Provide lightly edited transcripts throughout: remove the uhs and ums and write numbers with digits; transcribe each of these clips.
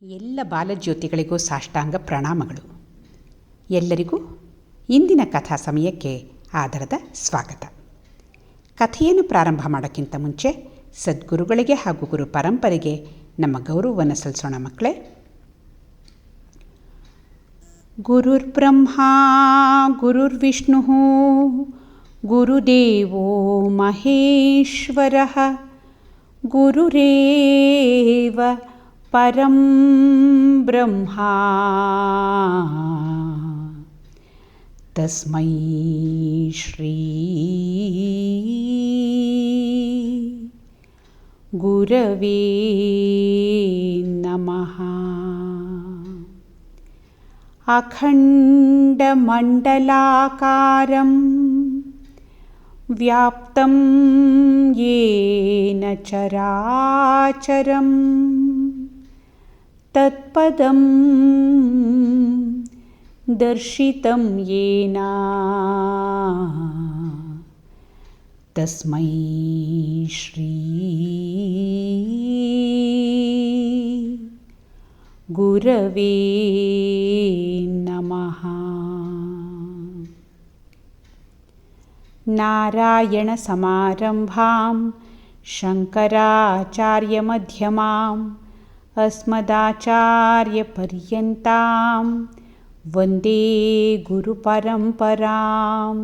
ಎಲ್ಲ ಬಾಲಜ್ಯೋತಿಗಳಿಗೂ ಸಾಷ್ಟಾಂಗ ಪ್ರಣಾಮಗಳು. ಎಲ್ಲರಿಗೂ ಇಂದಿನ ಕಥಾ ಸಮಯಕ್ಕೆ ಆದರದ ಸ್ವಾಗತ. ಕಥೆಯನ್ನು ಪ್ರಾರಂಭ ಮಾಡೋಕ್ಕಿಂತ ಮುಂಚೆ ಸದ್ಗುರುಗಳಿಗೆ ಹಾಗೂ ಗುರು ಪರಂಪರೆಗೆ ನಮ್ಮ ಗೌರವವನ್ನು ಸಲ್ಲಿಸೋಣ ಮಕ್ಕಳೇ. ಗುರುರ್ಬ್ರಹ್ಮ ಗುರುರ್ವಿಷ್ಣು ಗುರುದೇವೋ ಮಹೇಶ್ವರಃ ಗುರುರೇವ ಪರಂ ಬ್ರಹ್ಮ ತಸ್ಮೈ ಶ್ರೀ ಗುರವೇ ನಮಃ. ಅಖಂಡಮಂಡಲಾಕಾರಂ ವ್ಯಾಪ್ತಂ ಯೇನ ಚರಾಚರಂ ತತ್ಪದಂ ದರ್ಶಿತಂ ಯೇನ ತಸ್ಮೈ ಶ್ರೀ ಗುರವೇ ನಮಃ. ನಾರಾಯಣ ಸಮಾರಂಭಾಂ ಶಂಕರಾಚಾರ್ಯಮಧ್ಯಮಾಂ ಅಸ್ಮದಾಚಾರ್ಯಪರ್ಯಂತಾಂ ವಂದೇ ಗುರುಪರಂಪರಾಂ.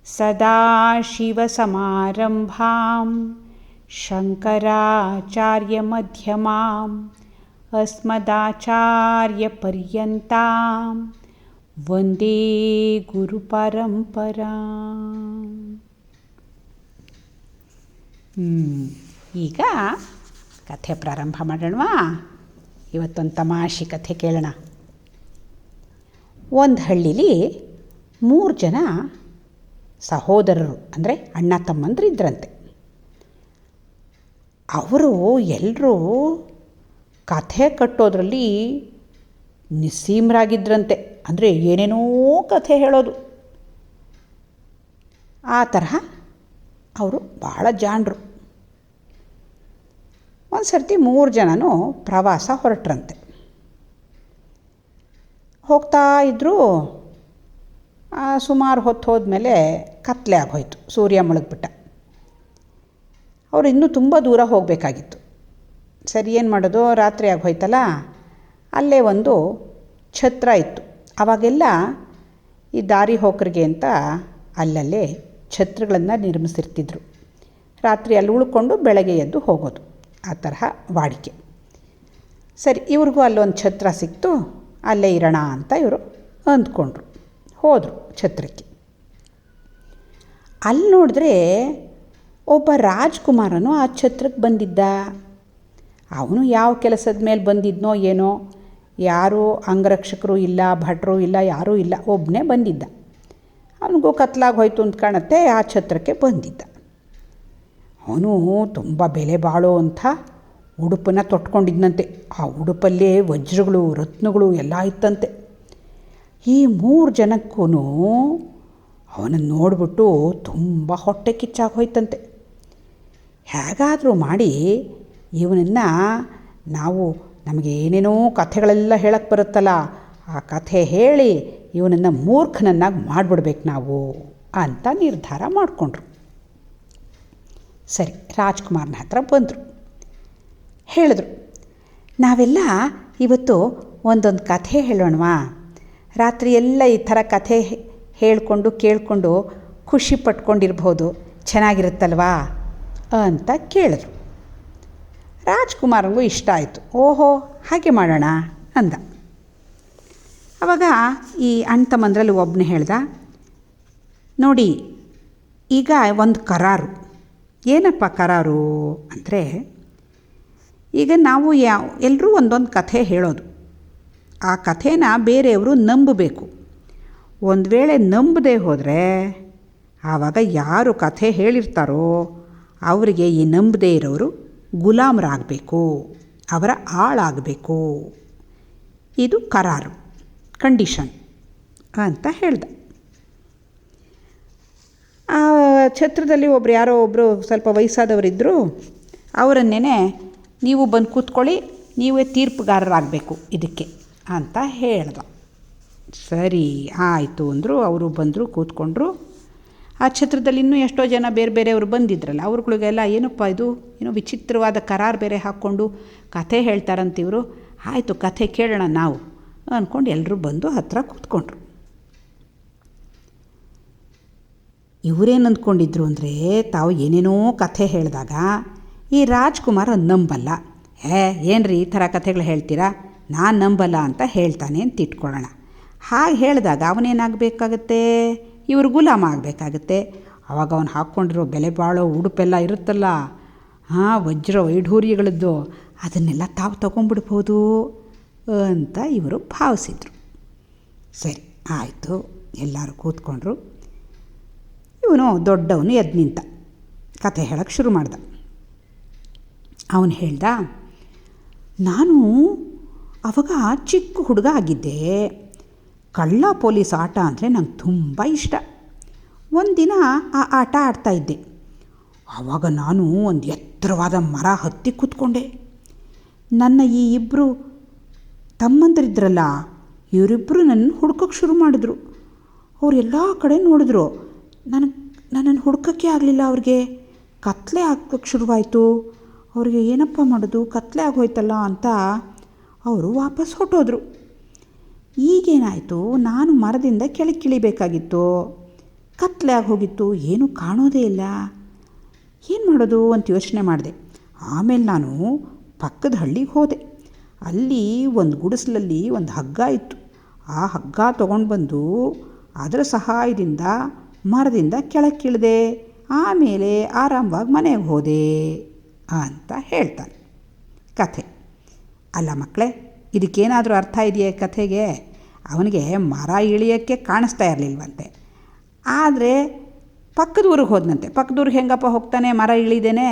ಸದಾಶಿವಸಮಾರಂಭಾಂ ಶಂಕರಾಚಾರ್ಯಮಧ್ಯಮಾಂ ಅಸ್ಮದಾಚಾರ್ಯಪರ್ಯಂತಾಂ ವಂದೇ ಗುರುಪರಂಪರಾಂ. ಈಗ ಕಥೆ ಪ್ರಾರಂಭ ಮಾಡೋಣವಾ? ಇವತ್ತೊಂದು ತಮಾಷೆ ಕಥೆ ಕೇಳೋಣ. ಒಂದು ಹಳ್ಳೀಲಿ 3 ಜನ ಸಹೋದರರು ಅಂದರೆ ಅಣ್ಣ ತಮ್ಮಂದ್ರು ಇದ್ರಂತೆ. ಅವರು ಎಲ್ಲರೂ ಕಥೆ ಕಟ್ಟೋದ್ರಲ್ಲಿ ನಿಸ್ಸೀಮರಾಗಿದ್ದರಂತೆ. ಅಂದರೆ ಏನೇನೋ ಕಥೆ ಹೇಳೋದು. ಆ ತರಹ ಅವರು ಭಾಳ ಜಾಣರು. ಒಂದು ಸರ್ತಿ 3 ಜನನೂ ಪ್ರವಾಸ ಹೊರಟ್ರಂತೆ. ಹೋಗ್ತಾ ಇದ್ದರು. ಸುಮಾರು ಹೊತ್ತು ಹೋದ್ಮೇಲೆ ಕತ್ತಲೆ ಆಗೋಯ್ತು, ಸೂರ್ಯ ಮುಳುಗ್ಬಿಟ್ಟ. ಅವರು ಇನ್ನೂ ತುಂಬ ದೂರ ಹೋಗಬೇಕಾಗಿತ್ತು. ಸರಿ, ಏನು ಮಾಡೋದು, ರಾತ್ರಿ ಆಗೋಯ್ತಲ್ಲ. ಅಲ್ಲೇ ಒಂದು ಛತ್ರ ಇತ್ತು. ಆವಾಗೆಲ್ಲ ಈ ದಾರಿ ಹೋಕರಿಗೆ ಅಂತ ಅಲ್ಲಲ್ಲೇ ಛತ್ರಗಳನ್ನು ನಿರ್ಮಿಸಿರ್ತಿದ್ರು. ರಾತ್ರಿ ಅಲ್ಲಿ ಉಳ್ಕೊಂಡು ಬೆಳಗ್ಗೆ ಎದ್ದು ಹೋಗೋದು, ಆ ತರಹ ವಾಡಿಕೆ. ಸರಿ, ಇವ್ರಿಗೂ ಅಲ್ಲೊಂದು ಛತ್ರ ಸಿಕ್ತು. ಅಲ್ಲೇ ಇರೋಣ ಅಂತ ಇವರು ಅಂದ್ಕೊಂಡ್ರು. ಹೋದರು ಛತ್ರಕ್ಕೆ. ಅಲ್ಲಿ ನೋಡಿದ್ರೆ ಒಬ್ಬ ರಾಜ್ಕುಮಾರನು ಆ ಛತ್ರಕ್ಕೆ ಬಂದಿದ್ದ. ಅವನು ಯಾವ ಕೆಲಸದ ಮೇಲೆ ಬಂದಿದ್ನೋ ಏನೋ, ಯಾರೂ ಅಂಗರಕ್ಷಕರು ಇಲ್ಲ, ಭಟ್ರು ಇಲ್ಲ, ಯಾರೂ ಇಲ್ಲ, ಒಬ್ಬನೇ ಬಂದಿದ್ದ. ಅವನಿಗೂ ಕತ್ಲಾಗಿ ಹೋಯ್ತು ಅಂತ ಕಾಣುತ್ತೆ, ಆ ಛತ್ರಕ್ಕೆ ಬಂದಿದ್ದ. ಅವನು ತುಂಬ ಬೆಲೆ ಬಾಳೋ ಅಂಥ ಉಡುಪನ್ನು ತೊಟ್ಕೊಂಡಿದ್ದಂತೆ. ಆ ಉಡುಪಲ್ಲೇ ವಜ್ರಗಳು, ರತ್ನಗಳು ಎಲ್ಲ ಇತ್ತಂತೆ. ಈ 3 ಜನಕ್ಕೂ ಅವನನ್ನು ನೋಡಿಬಿಟ್ಟು ತುಂಬ ಹೊಟ್ಟೆ ಕಿಚ್ಚಾಗೋಯ್ತಂತೆ. ಹೇಗಾದರೂ ಮಾಡಿ ಇವನನ್ನು ನಮಗೆ ಏನೇನೋ ಕಥೆಗಳೆಲ್ಲ ಹೇಳಕ್ಕೆ ಬರುತ್ತಲ್ಲ, ಆ ಕಥೆ ಹೇಳಿ ಇವನನ್ನು ಮೂರ್ಖನನ್ನಾಗಿ ಮಾಡಿಬಿಡ್ಬೇಕು ನಾವು ಅಂತ ನಿರ್ಧಾರ ಮಾಡಿಕೊಂಡ್ರು. ಸರಿ, ರಾಜ್ಕುಮಾರನ ಹತ್ರ ಬಂದರು. ಹೇಳಿದ್ರು, ನಾವೆಲ್ಲ ಇವತ್ತು ಒಂದೊಂದು ಕಥೆ ಹೇಳೋಣವಾ? ರಾತ್ರಿ ಎಲ್ಲ ಈ ಥರ ಕಥೆ ಹೇಳಿಕೊಂಡು ಕೇಳಿಕೊಂಡು ಖುಷಿ ಪಟ್ಕೊಂಡಿರ್ಬೋದು, ಚೆನ್ನಾಗಿರುತ್ತಲ್ವಾ ಅಂತ ಕೇಳಿದ್ರು. ರಾಜ್ಕುಮಾರನಿಗೂ ಇಷ್ಟ ಆಯಿತು. ಓಹೋ, ಹಾಗೆ ಮಾಡೋಣ ಅಂದ. ಆವಾಗ ಈ ಅಣ್ಣ ತಮ್ಮಂದ್ರಲ್ಲಿ ಒಬ್ಬನೇ ಹೇಳ್ದ, ನೋಡಿ, ಈಗ ಒಂದು ಕರಾರು. ಏನಪ್ಪ ಕರಾರು ಅಂದರೆ, ಈಗ ನಾವು ಎಲ್ಲರೂ ಒಂದೊಂದು ಕಥೆ ಹೇಳೋದು. ಆ ಕಥೆನ ಬೇರೆಯವರು ನಂಬಬೇಕು. ಒಂದು ವೇಳೆ ನಂಬದೇ ಹೋದರೆ ಆವಾಗ ಯಾರು ಕಥೆ ಹೇಳಿರ್ತಾರೋ ಅವರಿಗೆ ಈ ನಂಬದೇ ಇರೋರು ಗುಲಾಮರಾಗಬೇಕು, ಅವರ ಆಳಾಗಬೇಕು. ಇದು ಕರಾರು, ಕಂಡೀಷನ್ ಅಂತ ಹೇಳ್ದ. ಆ ಛತ್ರದಲ್ಲಿ ಯಾರೋ ಒಬ್ಬರು ಸ್ವಲ್ಪ ವಯಸ್ಸಾದವರಿದ್ದರು. ಅವರನ್ನೇ ನೀವು ಬಂದು ಕೂತ್ಕೊಳ್ಳಿ, ನೀವೇ ತೀರ್ಪುಗಾರರಾಗಬೇಕು ಇದಕ್ಕೆ ಅಂತ ಹೇಳ್ದ. ಸರಿ ಆಯಿತು ಅಂದರು. ಅವರು ಬಂದರು, ಕೂತ್ಕೊಂಡ್ರು. ಆ ಛತ್ರದಲ್ಲಿ ಇನ್ನೂ ಎಷ್ಟೋ ಜನ ಬೇರೆ ಬೇರೆಯವರು ಬಂದಿದ್ರಲ್ಲ, ಅವ್ರುಗಳಿಗೆಲ್ಲ ಏನಪ್ಪ ಇದು, ಏನೋ ವಿಚಿತ್ರವಾದ ಕರಾರು ಬೇರೆ ಹಾಕ್ಕೊಂಡು ಕಥೆ ಹೇಳ್ತಾರಂತಿವರು. ಆಯಿತು ಕಥೆ ಕೇಳೋಣ ನಾವು ಅಂದ್ಕೊಂಡು ಎಲ್ಲರೂ ಬಂದು ಹತ್ತಿರ ಕೂತ್ಕೊಂಡ್ರು. ಇವರೇನು ಅಂದ್ಕೊಂಡಿದ್ರು ಅಂದರೆ, ತಾವು ಏನೇನೋ ಕಥೆ ಹೇಳಿದಾಗ ಈ ರಾಜ್ಕುಮಾರ್ ನಂಬಲ್ಲ. ಏನ್ರಿ ಈ ಥರ ಕಥೆಗಳು ಹೇಳ್ತೀರಾ, ನಾನು ನಂಬಲ್ಲ ಅಂತ ಹೇಳ್ತಾನೆ ಅಂತ ಇಟ್ಕೊಳ್ಳೋಣ. ಹಾಗೆ ಹೇಳಿದಾಗ ಅವನೇನಾಗಬೇಕಾಗತ್ತೆ, ಇವರು ಗುಲಾಮ ಆಗಬೇಕಾಗತ್ತೆ. ಆವಾಗ ಅವನು ಹಾಕ್ಕೊಂಡಿರೋ ಬೆಲೆ ಬಾಳೋ ಉಡುಪೆಲ್ಲ ಇರುತ್ತಲ್ಲ, ವಜ್ರ ವೈಢೂರ್ಯಗಳದ್ದು, ಅದನ್ನೆಲ್ಲ ತಾವು ತೊಗೊಂಡ್ಬಿಡ್ಬೋದು ಅಂತ ಇವರು ಭಾವಿಸಿದರು. ಸರಿ ಆಯಿತು, ಎಲ್ಲರೂ ಕೂತ್ಕೊಂಡ್ರು. ಇವನು ದೊಡ್ಡವನು ಎದ್ದು ನಿಂತ, ಕಥೆ ಹೇಳೋಕ್ಕೆ ಶುರು ಮಾಡ್ದ. ಅವನು ಹೇಳ್ದ, ನಾನು ಆವಾಗ ಚಿಕ್ಕ ಹುಡುಗ ಆಗಿದ್ದೆ. ಕಳ್ಳ ಪೊಲೀಸ್ ಆಟ ಅಂದರೆ ನಂಗೆ ತುಂಬ ಇಷ್ಟ. ಒಂದಿನ ಆ ಆಟ ಆಡ್ತಾಯಿದ್ದೆ. ಆವಾಗ ನಾನು ಒಂದು ಎತ್ತರವಾದ ಮರ ಹತ್ತಿ ಕೂತ್ಕೊಂಡೆ. ನನ್ನ ಈ ಇಬ್ಬರು ತಮ್ಮಂದರಿದ್ರಲ್ಲ, ಇವರಿಬ್ಬರು ನನ್ನ ಹುಡ್ಕೋಕ್ಕೆ ಶುರು ಮಾಡಿದ್ರು. ಅವ್ರು ಎಲ್ಲ ಕಡೆ ನೋಡಿದ್ರು, ನನ್ನನ್ನು ಹುಡ್ಕೋಕ್ಕೆ ಆಗಲಿಲ್ಲ. ಅವ್ರಿಗೆ ಕತ್ಲೆ ಹಾಕೋಕ್ಕೆ ಶುರುವಾಯಿತು. ಅವ್ರಿಗೆ ಏನಪ್ಪ ಮಾಡೋದು, ಕತ್ಲೆ ಆಗೋಯ್ತಲ್ಲ ಅಂತ ಅವರು ವಾಪಸ್ ಹೊಟ್ಟೋದ್ರು. ಈಗೇನಾಯಿತು, ನಾನು ಮರದಿಂದ ಕೆಳಗೆ ಇಳಿಬೇಕಾಗಿತ್ತು, ಕತ್ಲೆ ಆಗಿ ಹೋಗಿತ್ತು, ಏನೂ ಕಾಣೋದೇ ಇಲ್ಲ. ಏನು ಮಾಡೋದು ಅಂತ ಯೋಚನೆ ಮಾಡಿದೆ. ಆಮೇಲೆ ನಾನು ಪಕ್ಕದ ಹಳ್ಳಿಗೆ ಹೋದೆ. ಅಲ್ಲಿ ಒಂದು ಗುಡಿಸಲಲ್ಲಿ ಒಂದು ಹಗ್ಗ ಇತ್ತು. ಆ ಹಗ್ಗ ತೊಗೊಂಡು ಬಂದು ಅದರ ಸಹಾಯದಿಂದ ಮರದಿಂದ ಕೆಳಕ್ಕೆ ಇಳಿದೆ. ಆಮೇಲೆ ಆರಾಮವಾಗಿ ಮನೆಗೆ ಹೋದೆ ಅಂತ ಹೇಳ್ತಾನೆ ಕಥೆ. ಅಲ್ಲ ಮಕ್ಕಳೇ, ಇದಕ್ಕೇನಾದರೂ ಅರ್ಥ ಇದೆಯೇ ಕಥೆಗೆ? ಅವನಿಗೆ ಮರ ಇಳಿಯೋಕ್ಕೆ ಕಾಣಿಸ್ತಾ ಇರಲಿಲ್ವಂತೆ. ಆದರೆ ಪಕ್ಕದೂರಿಗೆ ಹೋದನಂತೆ. ಪಕ್ಕದೂರಿಗೆ ಹೆಂಗಪ್ಪ ಹೋಗ್ತಾನೆ ಮರ ಇಳಿದೇನೆ?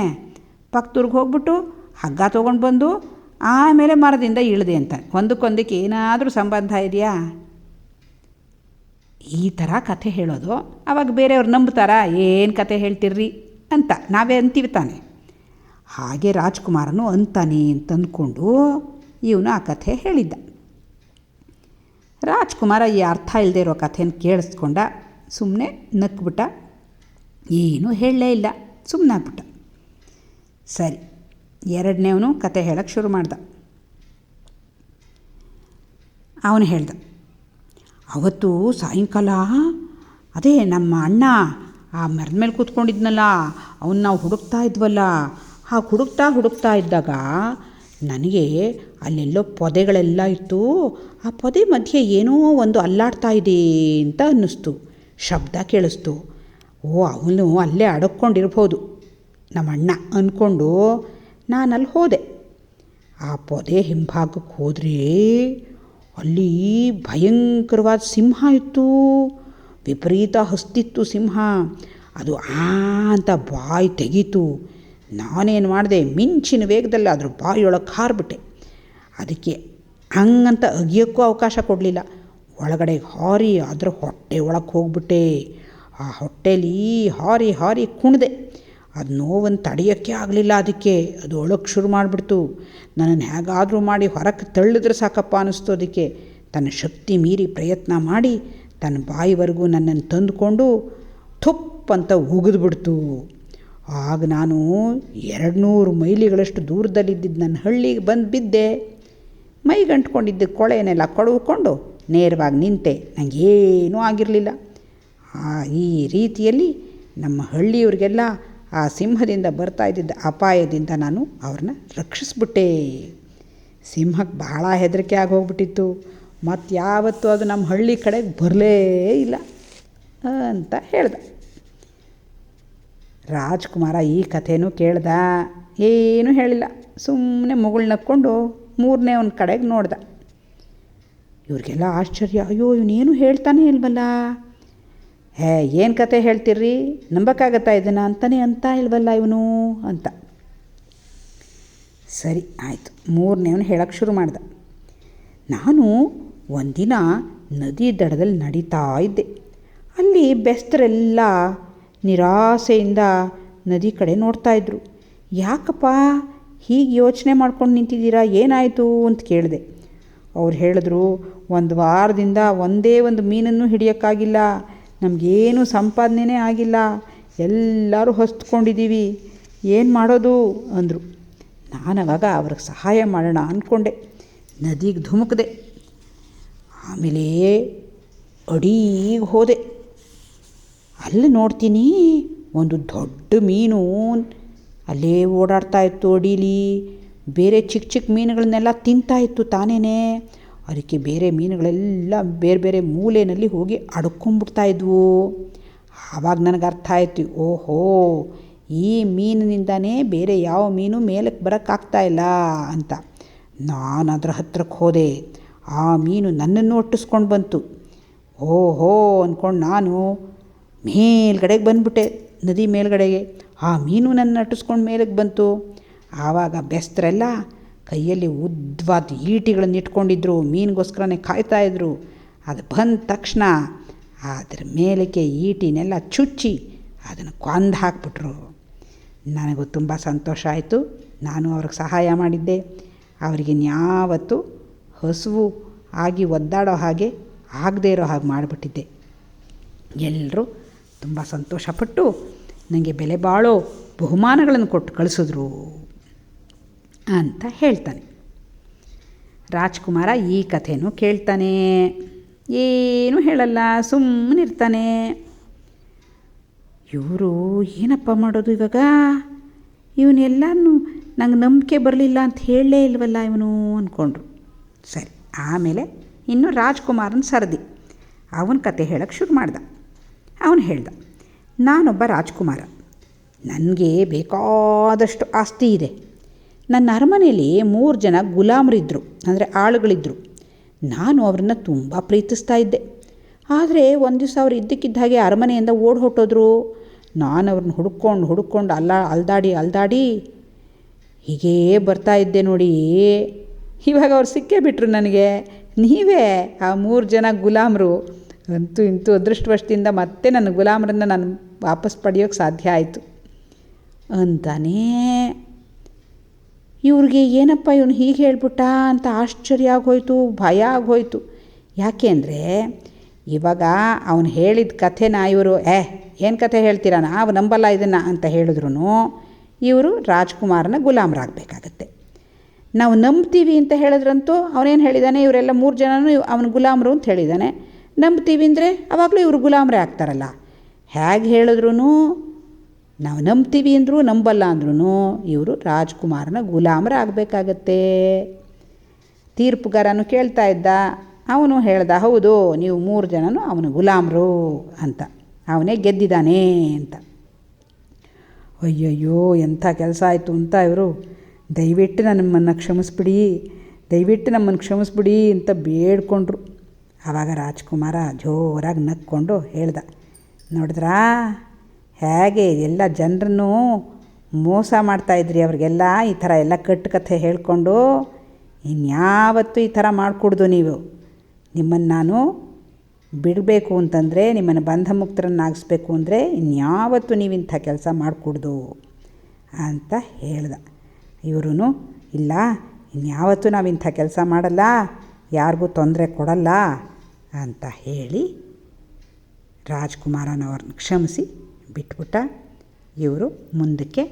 ಪಕ್ಕದೂರಿಗೆ ಹೋಗ್ಬಿಟ್ಟು ಹಗ್ಗ ತೊಗೊಂಡು ಬಂದು ಆಮೇಲೆ ಮರದಿಂದ ಇಳಿದೆ ಅಂತ. ಒಂದಕ್ಕೊಂದಕ್ಕೆ ಏನಾದರೂ ಸಂಬಂಧ ಇದೆಯಾ? ಈ ಥರ ಕಥೆ ಹೇಳೋದು. ಆವಾಗ ಬೇರೆಯವ್ರು ನಂಬ್ತಾರಾ? ಏನು ಕಥೆ ಹೇಳ್ತಿರ್ರಿ ಅಂತ ನಾವೇ ಅಂತೀವಿ ತಾನೆ. ಹಾಗೆ ರಾಜ್ಕುಮಾರನು ಅಂತಾನೆ ಅಂತ ಅಂದ್ಕೊಂಡು ಇವನು ಆ ಕಥೆ ಹೇಳಿದ್ದ. ರಾಜ್ಕುಮಾರ ಈ ಅರ್ಥ ಇಲ್ಲದೆ ಇರೋ ಕಥೆನ ಕೇಳಿಸ್ಕೊಂಡ, ಸುಮ್ಮನೆ ನಕ್ಬಿಟ್ಟ, ಏನೂ ಹೇಳಲೇ ಇಲ್ಲ, ಸುಮ್ಮನೆ ಆಗ್ಬಿಟ್ಟ. ಸರಿ, ಎರಡನೇವನು ಕತೆ ಹೇಳೋಕ್ಕೆ ಶುರು ಮಾಡ್ದ. ಅವನು ಹೇಳ್ದ, ಅವತ್ತು ಸಾಯಂಕಾಲ ಅದೇ ನಮ್ಮ ಅಣ್ಣ ಆ ಮರದ ಮೇಲೆ ಕೂತ್ಕೊಂಡಿದ್ನಲ್ಲ, ಅವನ್ನ ನಾವು ಹುಡುಕ್ತಾ ಇದ್ವಲ್ಲ, ಹಾಗೆ ಹುಡುಕ್ತಾ ಇದ್ದಾಗ ನನಗೆ ಅಲ್ಲೆಲ್ಲೋ ಪೊದೆಗಳೆಲ್ಲ ಇತ್ತು. ಆ ಪೊದೆ ಮಧ್ಯೆ ಏನೋ ಒಂದು ಅಲ್ಲಾಡ್ತಾ ಇದೆ ಅಂತ ಅನ್ನಿಸ್ತು, ಶಬ್ದ ಕೇಳಿಸ್ತು. ಅವನು ಅಲ್ಲೇ ಅಡಕ್ಕೊಂಡಿರ್ಬೋದು ನಮ್ಮ ಅಣ್ಣ ಅಂದ್ಕೊಂಡು ನಾನು ಅಲ್ಲಿ ಹೋದೆ. ಆ ಪೊದೆ ಹಿಂಭಾಗಕ್ಕೆ ಹೋದರೆ ಅಲ್ಲಿ ಭಯಂಕರವಾದ ಸಿಂಹ ಇತ್ತು. ವಿಪರೀತ ಹಸ್ತಿತ್ತು ಸಿಂಹ. ಅದು ಅಂತ ಬಾಯಿ ತೆಗೀತು. ನಾನೇನು ಮಾಡಿದೆ, ಮಿಂಚಿನ ವೇಗದಲ್ಲಿ ಅದ್ರ ಬಾಯಿಯೊಳಗೆ ಹಾರಿಬಿಟ್ಟೆ. ಅದಕ್ಕೆ ಹಂಗಂತ ಅಗಿಯೋಕ್ಕೂ ಅವಕಾಶ ಕೊಡಲಿಲ್ಲ. ಒಳಗಡೆ ಹಾರಿ ಅದರ ಹೊಟ್ಟೆ ಒಳಗೆ ಹೋಗ್ಬಿಟ್ಟೆ. ಆ ಹೊಟ್ಟೆಲಿ ಹಾರಿ ಕುಣಿದೆ. ಅದು ನೋವನ್ನು ತಡೆಯೋಕ್ಕೆ ಆಗಲಿಲ್ಲ. ಅದಕ್ಕೆ ಅದು ಒಳಗೆ ಶುರು ಮಾಡಿಬಿಡ್ತು. ನನ್ನನ್ನು ಹೇಗಾದರೂ ಮಾಡಿ ಹೊರಕ್ಕೆ ತಳ್ಳಿದ್ರೆ ಸಾಕಪ್ಪ ಅನ್ನಿಸ್ತು. ಅದಕ್ಕೆ ತನ್ನ ಶಕ್ತಿ ಮೀರಿ ಪ್ರಯತ್ನ ಮಾಡಿ ತನ್ನ ಬಾಯಿವರೆಗೂ ನನ್ನನ್ನು ತಂದುಕೊಂಡು ಥುಪ್ ಅಂತ ಉಗಿದ್ಬಿಡ್ತು. ಆಗ ನಾನು 200 ಮೈಲಿಗಳಷ್ಟು ದೂರದಲ್ಲಿದ್ದಿದ್ದು ನನ್ನ ಹಳ್ಳಿಗೆ ಬಂದು ಬಿದ್ದೆ. ಮೈಗಂಟ್ಕೊಂಡಿದ್ದ ಕೊಳೆನೆಲ್ಲ ಕೊಡವುಕೊಂಡು ನೇರವಾಗಿ ನಿಂತೆ. ನನಗೇನೂ ಆಗಿರಲಿಲ್ಲ. ಈ ರೀತಿಯಲ್ಲಿ ನಮ್ಮ ಹಳ್ಳಿಯವ್ರಿಗೆಲ್ಲ ಆ ಸಿಂಹದಿಂದ ಬರ್ತಾ ಇದ್ದಿದ್ದ ಅಪಾಯದಿಂದ ನಾನು ಅವ್ರನ್ನ ರಕ್ಷಿಸ್ಬಿಟ್ಟೆ. ಸಿಂಹಕ್ಕೆ ಬಹಳ ಹೆದರಿಕೆ ಆಗೋಗ್ಬಿಟ್ಟಿತ್ತು. ಮತ್ತು ಯಾವತ್ತೂ ಅದು ನಮ್ಮ ಹಳ್ಳಿ ಕಡೆಗೆ ಬರಲೇ ಇಲ್ಲ ಅಂತ ಹೇಳ್ದ. ರಾಜ್ಕುಮಾರ ಈ ಕಥೆನೂ ಕೇಳ್ದ, ಏನೂ ಹೇಳಿಲ್ಲ. ಸುಮ್ಮನೆ ಮುಗುಳು ನಕ್ಕೊಂಡು 3ನೇ ಒಂದು ಕಡೆಗೆ ನೋಡ್ದ. ಇವ್ರಿಗೆಲ್ಲ ಆಶ್ಚರ್ಯ, ಅಯ್ಯೋ ಇವನೇನು ಹೇಳ್ತಾನೆ ಇಲ್ವಲ್ಲ, ಏನು ಕತೆ ಹೇಳ್ತಿರ್ರಿ, ನಂಬಕ್ಕಾಗತ್ತಾ ಇದನ್ನು ಅಂತಾನೆ ಅಂತ ಇಲ್ವಲ್ಲ ಇವನು ಅಂತ. ಸರಿ ಆಯಿತು, 3ನೇವನು ಹೇಳೋಕ್ಕೆ ಶುರು ಮಾಡ್ದ. ನಾನು ಒಂದಿನ ನದಿ ದಡದಲ್ಲಿ ನಡೀತಾ ಇದ್ದೆ. ಅಲ್ಲಿ ಬೆಸ್ತರೆಲ್ಲ ನಿರಾಸೆಯಿಂದ ನದಿ ಕಡೆ ನೋಡ್ತಾಯಿದ್ರು. ಯಾಕಪ್ಪ ಹೀಗೆ ಯೋಚನೆ ಮಾಡ್ಕೊಂಡು ನಿಂತಿದ್ದೀರಾ, ಏನಾಯಿತು ಅಂತ ಕೇಳಿದೆ. ಅವ್ರು ಹೇಳಿದ್ರು, ಒಂದು ವಾರದಿಂದ ಒಂದೇ ಒಂದು ಮೀನನ್ನು ಹಿಡಿಯೋಕ್ಕಾಗಿಲ್ಲ, ನಮಗೇನು ಸಂಪಾದನೆ ಆಗಿಲ್ಲ, ಎಲ್ಲರೂ ಹೊಸ್ತ್ಕೊಂಡಿದ್ದೀವಿ, ಏನು ಮಾಡೋದು ಅಂದರು. ನಾನವಾಗ ಅವ್ರಿಗೆ ಸಹಾಯ ಮಾಡೋಣ ಅಂದ್ಕೊಂಡೆ. ನದಿಗೆ ಧುಮುಕಿದೆ. ಆಮೇಲೆ ಅಡೀಗೆ ಹೋದೆ. ಅಲ್ಲಿ ನೋಡ್ತೀನಿ ಒಂದು ದೊಡ್ಡ ಮೀನು ಅಲ್ಲೇ ಓಡಾಡ್ತಾ ಇತ್ತು ಅಡೀಲಿ. ಬೇರೆ ಚಿಕ್ಕ ಚಿಕ್ಕ ಮೀನುಗಳನ್ನೆಲ್ಲ ತಿಂತಾಯಿತ್ತು ತಾನೇ. ಅದಕ್ಕೆ ಬೇರೆ ಮೀನುಗಳೆಲ್ಲ ಬೇರೆ ಬೇರೆ ಮೂಲೆಯಲ್ಲಿ ಹೋಗಿ ಅಡ್ಕೊಂಬಿಡ್ತಾಯಿದ್ವು. ಆವಾಗ ನನಗೆ ಅರ್ಥ ಆಯಿತು, ಓಹೋ, ಈ ಮೀನಿನಿಂದನೇ ಬೇರೆ ಯಾವ ಮೀನು ಮೇಲಕ್ಕೆ ಬರೋಕ್ಕಾಗ್ತಾಯಿಲ್ಲ ಅಂತ. ನಾನು ಅದರ ಹತ್ರಕ್ಕೆ ಹೋದೆ. ಆ ಮೀನು ನನ್ನನ್ನು ಒಟ್ಟಿಸ್ಕೊಂಡು ಬಂತು. ಓಹೋ ಅಂದ್ಕೊಂಡು ನಾನು ಮೇಲ್ಗಡೆಗೆ ಬಂದುಬಿಟ್ಟೆ, ನದಿ ಮೇಲ್ಗಡೆಗೆ. ಆ ಮೀನು ನನ್ನ ಅಟ್ಟಿಸ್ಕೊಂಡು ಮೇಲಕ್ಕೆ ಬಂತು. ಆವಾಗ ಬೆಸ್ತರೆಲ್ಲ ಕೈಯಲ್ಲಿ ಉದ್ದವಾದ ಈಟಿಗಳನ್ನು ಇಟ್ಕೊಂಡಿದ್ರು, ಮೀನಿಗೋಸ್ಕರನೇ ಕಾಯ್ತಾಯಿದ್ರು. ಅದು ಬಂದ ತಕ್ಷಣ ಅದರ ಮೇಲಕ್ಕೆ ಈಟಿನೆಲ್ಲ ಚುಚ್ಚಿ ಅದನ್ನು ಕೊಂದು ಹಾಕ್ಬಿಟ್ರು. ನನಗೂ ತುಂಬ ಸಂತೋಷ ಆಯಿತು. ನಾನು ಅವ್ರಿಗೆ ಸಹಾಯ ಮಾಡಿದ್ದೆ. ಅವರಿಗೆ ಯಾವತ್ತೂ ಹಸಿವು ಆಗಿ ಒದ್ದಾಡೋ ಹಾಗೆ ಆಗದೇ ಇರೋ ಹಾಗೆ ಮಾಡಿಬಿಟ್ಟಿದ್ದೆ. ಎಲ್ಲರೂ ತುಂಬ ಸಂತೋಷಪಟ್ಟು ನನಗೆ ಬೆಲೆ ಬಾಳೋ ಬಹುಮಾನಗಳನ್ನು ಕೊಟ್ಟು ಕಳಿಸಿದ್ರು ಅಂತ ಹೇಳ್ತಾನೆ. ರಾಜ್ಕುಮಾರ ಈ ಕಥೆನೂ ಕೇಳ್ತಾನೆ, ಏನೂ ಹೇಳಲ್ಲ, ಸುಮ್ಮನಿರ್ತಾನೆ. ಇವರು ಏನಪ್ಪ ಮಾಡೋದು ಇವಾಗ, ಇವನ್ನೆಲ್ಲನೂ ನಂಗೆ ನಂಬಿಕೆ ಬರಲಿಲ್ಲ ಅಂತ ಹೇಳಲೇ ಇಲ್ವಲ್ಲ ಇವನು ಅಂದ್ಕೊಂಡ್ರು. ಸರಿ, ಆಮೇಲೆ ಇನ್ನು ರಾಜ್ಕುಮಾರನ ಸರದಿ. ಅವನ ಕತೆ ಹೇಳೋಕ್ಕೆ ಶುರು ಮಾಡ್ದ. ಅವನು ಹೇಳ್ದ, ನಾನೊಬ್ಬ ರಾಜ್ಕುಮಾರ, ನನಗೆ ಬೇಕಾದಷ್ಟು ಆಸ್ತಿ ಇದೆ. ನನ್ನ ಅರಮನೆಯಲ್ಲಿ 3 ಜನ ಗುಲಾಮರಿದ್ದರು, ಅಂದರೆ ಆಳುಗಳಿದ್ದರು. ನಾನು ಅವರನ್ನು ತುಂಬ ಪ್ರೀತಿಸ್ತಾ ಇದ್ದೆ. ಆದರೆ ಒಂದು ದಿವಸ ಅವರು ಇದ್ದಕ್ಕಿದ್ದ ಹಾಗೆ ಅರಮನೆಯಿಂದ ಓಡಿ ಹೊಟ್ಟೋದ್ರು. ನಾನು ಅವ್ರನ್ನ ಹುಡುಕೊಂಡು ಅಲ್ದಾಡಿ ಹೀಗೇ ಬರ್ತಾ ಇದ್ದೆ ನೋಡಿ. ಇವಾಗ ಅವ್ರು ಸಿಕ್ಕೇ ಬಿಟ್ಟರು ನನಗೆ. ನೀವೇ ಆ 3 ಜನ ಗುಲಾಮರು. ಅಂತೂ ಇಂತೂ ಅದೃಷ್ಟವಶದಿಂದ ಮತ್ತೆ ನನ್ನ ಗುಲಾಮರನ್ನು ನಾನು ವಾಪಸ್ ಪಡೆಯೋಕ್ಕೆ ಸಾಧ್ಯ ಆಯಿತು ಅಂತಾನೇ. ಇವ್ರಿಗೆ ಏನಪ್ಪ ಇವನು ಹೀಗೆ ಹೇಳ್ಬಿಟ್ಟ ಅಂತ ಆಶ್ಚರ್ಯ ಆಗೋಯ್ತು, ಭಯ ಆಗೋಯ್ತು. ಯಾಕೆ ಅಂದರೆ ಇವಾಗ ಅವನು ಹೇಳಿದ ಕಥೆನ ಇವರು ಏನು ಕಥೆ ಹೇಳ್ತೀರಾ, ನಾವು ನಂಬಲ್ಲ ಇದನ್ನು ಅಂತ ಹೇಳಿದ್ರು ಇವರು ರಾಜ್ಕುಮಾರನ ಗುಲಾಮರಾಗಬೇಕಾಗತ್ತೆ. ನಾವು ನಂಬ್ತೀವಿ ಅಂತ ಹೇಳಿದ್ರಂತೂ ಅವನೇನು ಹೇಳಿದ್ದಾನೆ, ಇವರೆಲ್ಲ 3 ಜನನೂ ಅವನ ಗುಲಾಮರು ಅಂತ ಹೇಳಿದ್ದಾನೆ. ನಂಬ್ತೀವಿ ಅಂದರೆ ಆವಾಗಲೂ ಇವರು ಗುಲಾಮರೇ ಆಗ್ತಾರಲ್ಲ. ಹೇಗೆ ಹೇಳಿದ್ರು, ನಾವು ನಂಬ್ತೀವಿ ಅಂದರೂ ನಂಬಲ್ಲ ಅಂದ್ರೂ ಇವರು ರಾಜ್ಕುಮಾರನ ಗುಲಾಮರಾಗಬೇಕಾಗತ್ತೆ. ತೀರ್ಪುಗಾರನು ಕೇಳ್ತಾ ಇದ್ದ. ಅವನು ಹೇಳ್ದ, ಹೌದು, ನೀವು 3 ಜನನೂ ಅವನ ಗುಲಾಮರು ಅಂತ, ಅವನೇ ಗೆದ್ದಿದ್ದಾನೆ ಅಂತ. ಅಯ್ಯಯ್ಯೋ, ಎಂಥ ಕೆಲಸ ಆಯಿತು ಅಂತ ಇವರು ದಯವಿಟ್ಟು ನಮ್ಮನ್ನು ಕ್ಷಮಿಸ್ಬಿಡಿ ಅಂತ ಬೇಡ್ಕೊಂಡ್ರು. ಆವಾಗ ರಾಜ್ಕುಮಾರ ಜೋರಾಗಿ ನಕ್ಕೊಂಡು ಹೇಳ್ದ, ನೋಡಿದ್ರಾ ಹೇಗೆ ಎಲ್ಲ ಜನರನ್ನು ಮೋಸ ಮಾಡ್ತಾಯಿದ್ರಿ, ಅವ್ರಿಗೆಲ್ಲ ಈ ಥರ ಎಲ್ಲ ಕಟ್ಟುಕಥೆ ಹೇಳ್ಕೊಂಡು. ಇನ್ಯಾವತ್ತೂ ಈ ಥರ ಮಾಡಿಕೊಡ್ದು ನೀವು. ನಿಮ್ಮನ್ನು ನಾನು ಬಿಡಬೇಕು ಅಂತಂದರೆ, ನಿಮ್ಮನ್ನು ಬಂಧ ಮುಕ್ತರನ್ನಾಗಿಸ್ಬೇಕು ಅಂದರೆ ಇನ್ಯಾವತ್ತೂ ನೀವು ಇಂಥ ಕೆಲಸ ಮಾಡಿಕೊಡ್ದು ಅಂತ ಹೇಳ್ದ. ಇವರು ಇಲ್ಲ, ಇನ್ಯಾವತ್ತೂ ನಾವು ಇಂಥ ಕೆಲಸ ಮಾಡಲ್ಲ, ಯಾರಿಗೂ ತೊಂದರೆ ಕೊಡಲ್ಲ ಅಂತ ಹೇಳಿ ರಾಜ್ಕುಮಾರನವ್ರನ್ನ ಕ್ಷಮಿಸಿ ಬಿಟ್ಬಿಟ್ಟ. ಇವರು ಮುಂದಕ್ಕೆ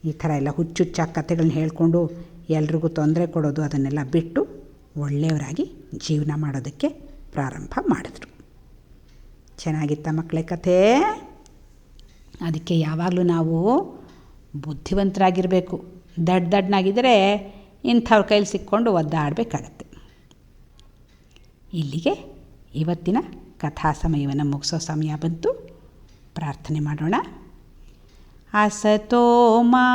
ಈ ಥರ ಎಲ್ಲ ಹುಚ್ಚುಚ್ಚಾಗಿ ಕಥೆಗಳನ್ನ ಹೇಳ್ಕೊಂಡು ಎಲ್ರಿಗೂ ತೊಂದರೆ ಕೊಡೋದು ಅದನ್ನೆಲ್ಲ ಬಿಟ್ಟು ಒಳ್ಳೆಯವರಾಗಿ ಜೀವನ ಮಾಡೋದಕ್ಕೆ ಪ್ರಾರಂಭ ಮಾಡಿದ್ರು. ಚೆನ್ನಾಗಿತ್ತ ಮಕ್ಕಳೇ ಕಥೆ? ಅದಕ್ಕೆ ಯಾವಾಗಲೂ ನಾವು ಬುದ್ಧಿವಂತರಾಗಿರಬೇಕು. ದಡ್ಡನಾಗಿದ್ದರೆ ಇಂಥವ್ರ ಕೈಲಿ ಸಿಕ್ಕೊಂಡು ಒದ್ದಾಡಬೇಕಾಗತ್ತೆ. ಇಲ್ಲಿಗೆ ಇವತ್ತಿನ ಕಥಾ ಸಮಯವನ್ನು ಮುಗಿಸೋ ಸಮಯ ಬಂತು. ಪ್ರಾರ್ಥನೆ ಮಾಡೋಣ. ಅಸತೋ ಮಾ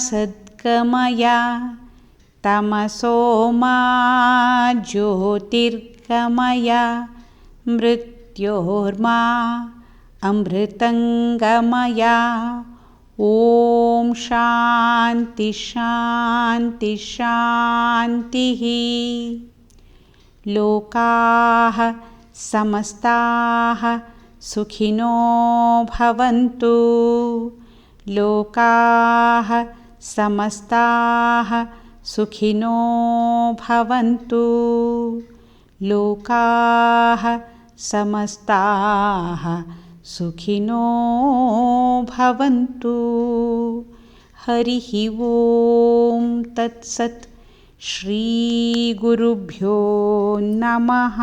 ಸದ್ಗಮಯ ತಮಸೋ ಮಾ ಜ್ಯೋತಿರ್ಗಮಯ ಮೃತ್ಯೋರ್ಮಾ ಅಮೃತಂಗಮಯ. ಓಂ ಶಾಂತಿ ಶಾಂತಿ ಶಾಂತಿ. ಲೋಕಾಃ ಸಮಸ್ತಾಃ ಸುಖಿನೋ ಭವಂತು. ಲೋಕಾಃ ಸಮಸ್ತಾಃ ಸುಖಿನೋ ಭವಂತು. ಲೋಕಾಃ ಸಮಸ್ತಾಃ ಸುಖಿನೋ ಭವಂತು. ಹರಿ ಓಂ ತತ್ಸತ್. ಶ್ರೀ ಗುರುಭ್ಯೋ ನಮಃ.